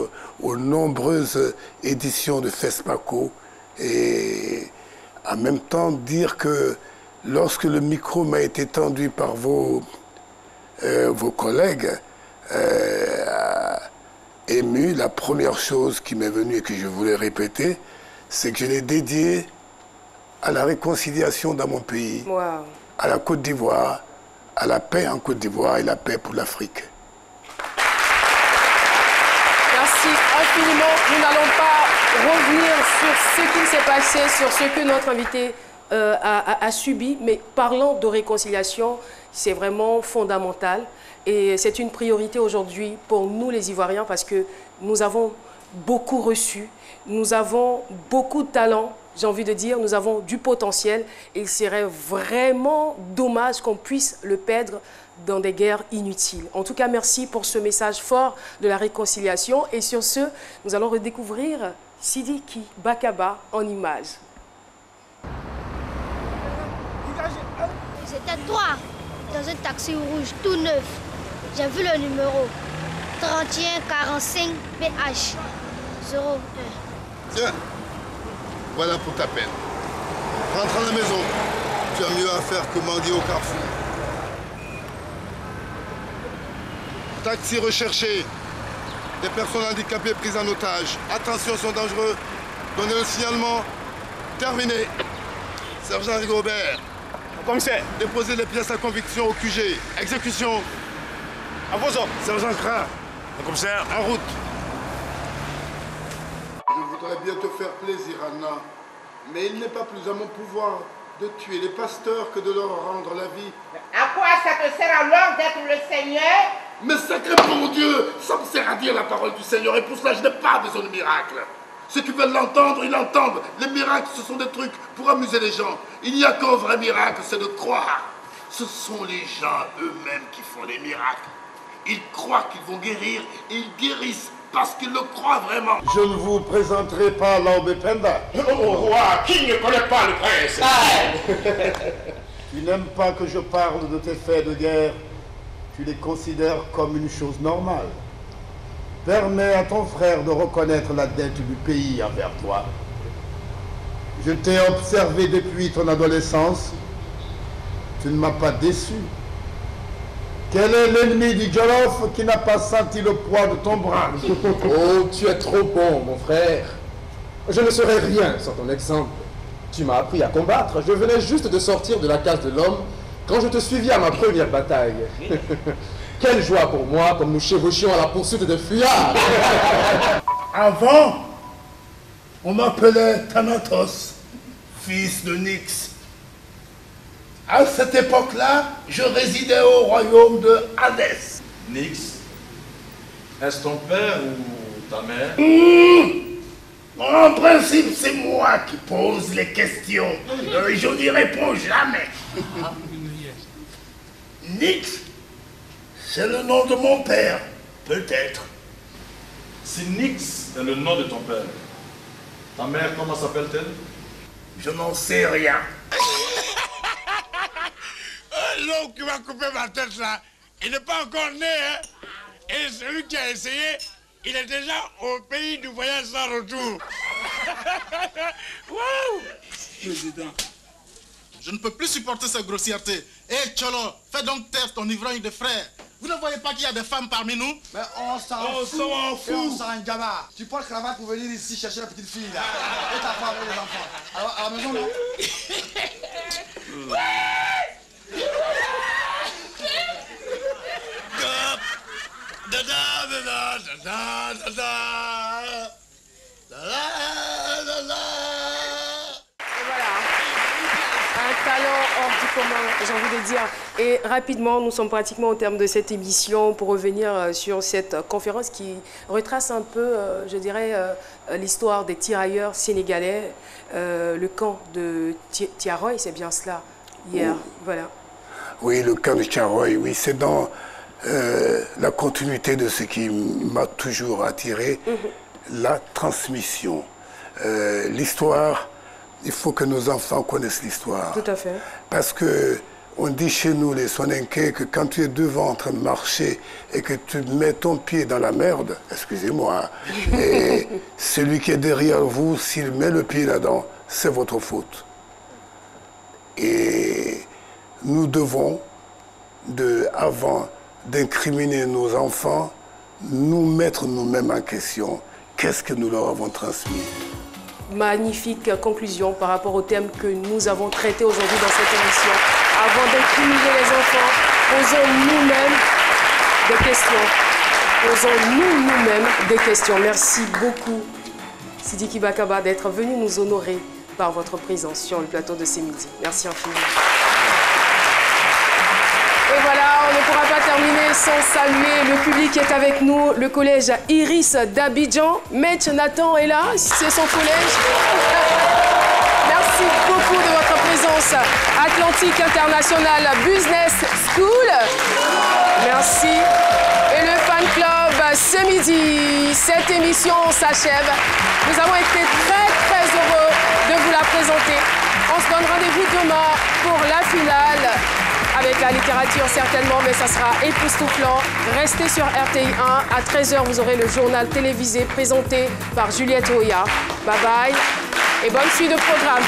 aux nombreuses éditions de FESPACO, et en même temps dire que lorsque le micro m'a été tendu par vos collègues, ému, la première chose qui m'est venue et que je voulais répéter, c'est que je l'ai dédié à la réconciliation dans mon pays, à la Côte d'Ivoire, à la paix en Côte d'Ivoire et la paix pour l'Afrique. infiniment. Nous n'allons pas revenir sur ce qui s'est passé, sur ce que notre invité a subi, mais parlant de réconciliation, c'est vraiment fondamental et c'est une priorité aujourd'hui pour nous les Ivoiriens parce que nous avons beaucoup reçu, nous avons beaucoup de talent, j'ai envie de dire, nous avons du potentiel et il serait vraiment dommage qu'on puisse le perdre dans des guerres inutiles. En tout cas, merci pour ce message fort de la réconciliation et sur ce, nous allons redécouvrir Sidiki Bakaba en images. C'était toi, dans un taxi rouge tout neuf. J'ai vu le numéro 3145 BH 01. Tiens, voilà pour ta peine. Rentre à la maison. Tu as mieux à faire que mendier au carrefour. Taxi recherché. Des personnes handicapées prises en otage. Attention, sont dangereux. Donnez le signalement. Terminé. Sergent Rigobert. Commissaire. Déposez les pièces à conviction au QG. Exécution. À vos ordres. Sergent Kra. Commissaire. En route. Je voudrais bien te faire plaisir, Anna. Mais il n'est pas plus à mon pouvoir de tuer les pasteurs que de leur rendre la vie. À quoi ça te sert alors d'être le Seigneur? Mais sacré mon Dieu, ça me sert à dire la parole du Seigneur et pour cela je n'ai pas besoin de miracles. Ceux qui veulent l'entendre, ils l'entendent. Les miracles, ce sont des trucs pour amuser les gens. Il n'y a qu'un vrai miracle, c'est de croire. Ce sont les gens eux-mêmes qui font les miracles. Ils croient qu'ils vont guérir et ils guérissent parce qu'ils le croient vraiment. Je ne vous présenterai pas Laobé Penda. Oh roi, qui ne connaît pas le prince? Tu n'aimes pas que je parle de tes faits de guerre. Tu les considères comme une chose normale. Permets à ton frère de reconnaître la dette du pays envers toi. Je t'ai observé depuis ton adolescence. Tu ne m'as pas déçu. Quel est l'ennemi du Jolof qui n'a pas senti le poids de ton bras? Oh, tu es trop bon, mon frère. Je ne serais rien sans ton exemple. Tu m'as appris à combattre. Je venais juste de sortir de la case de l'homme quand je te suivis à ma première bataille. Quelle joie pour moi, comme nous chevauchions à la poursuite de fuyards. Avant, on m'appelait Thanatos, fils de Nyx. À cette époque-là, je résidais au royaume de Hadès. Nyx, est-ce ton père ou ta mère? En principe, c'est moi qui pose les questions. Je n'y réponds jamais. Nyx, c'est le nom de mon père, peut-être. Si Nyx est le nom de ton père, ta mère, comment s'appelle-t-elle? Je n'en sais rien. L'homme qui va couper ma tête là, il n'est pas encore né, hein? Et celui qui a essayé, il est déjà au pays du voyage sans retour. Wow! Président, je ne peux plus supporter cette grossièreté. Hé, Tcholo, fais donc taire ton ivrogne de frère. Vous ne voyez pas qu'il y a des femmes parmi nous? Mais on s'en fout. On s'en gaba. Tu portes cravate pour venir ici chercher la petite fille là. Et ta femme et les enfants. Alors, à la maison là. J'ai envie de dire. Et rapidement, nous sommes pratiquement au terme de cette émission pour revenir sur cette conférence qui retrace un peu, je dirais, l'histoire des tirailleurs sénégalais, le camp de Thiaroye, c'est bien cela, hier. Oh. Voilà. Oui, le camp de Thiaroye, oui, c'est dans la continuité de ce qui m'a toujours attiré, la transmission. L'histoire, il faut que nos enfants connaissent l'histoire. Tout à fait. Parce que on dit chez nous, les Soninké, que quand tu es devant en train de marcher et que tu mets ton pied dans la merde, excusez-moi, et celui qui est derrière vous, s'il met le pied là-dedans, c'est votre faute. Et nous devons, avant d'incriminer nos enfants, nous mettre nous-mêmes en question. Qu'est-ce que nous leur avons transmis? Magnifique conclusion par rapport au thème que nous avons traité aujourd'hui dans cette émission. Avant d'incriminer les enfants, posons nous-mêmes des questions. Posons-nous nous-mêmes des questions. Merci beaucoup, Sidiki Bakaba, d'être venu nous honorer par votre présence sur le plateau de Ce Midi. Merci infiniment. Et voilà, on ne pourra pas terminer sans saluer le public qui est avec nous, le collège Iris d'Abidjan. Maître Nathan est là, c'est son collège. Merci beaucoup de votre présence. Atlantique International Business School. Merci. Et le fan club Ce Midi. Cette émission s'achève. Nous avons été très heureux de vous la présenter. On se donne rendez-vous demain pour la finale. Avec la littérature certainement, mais ça sera époustouflant. Restez sur RTI 1. À 13h, vous aurez le journal télévisé présenté par Juliette Oya. Bye bye et bonne suite de programme.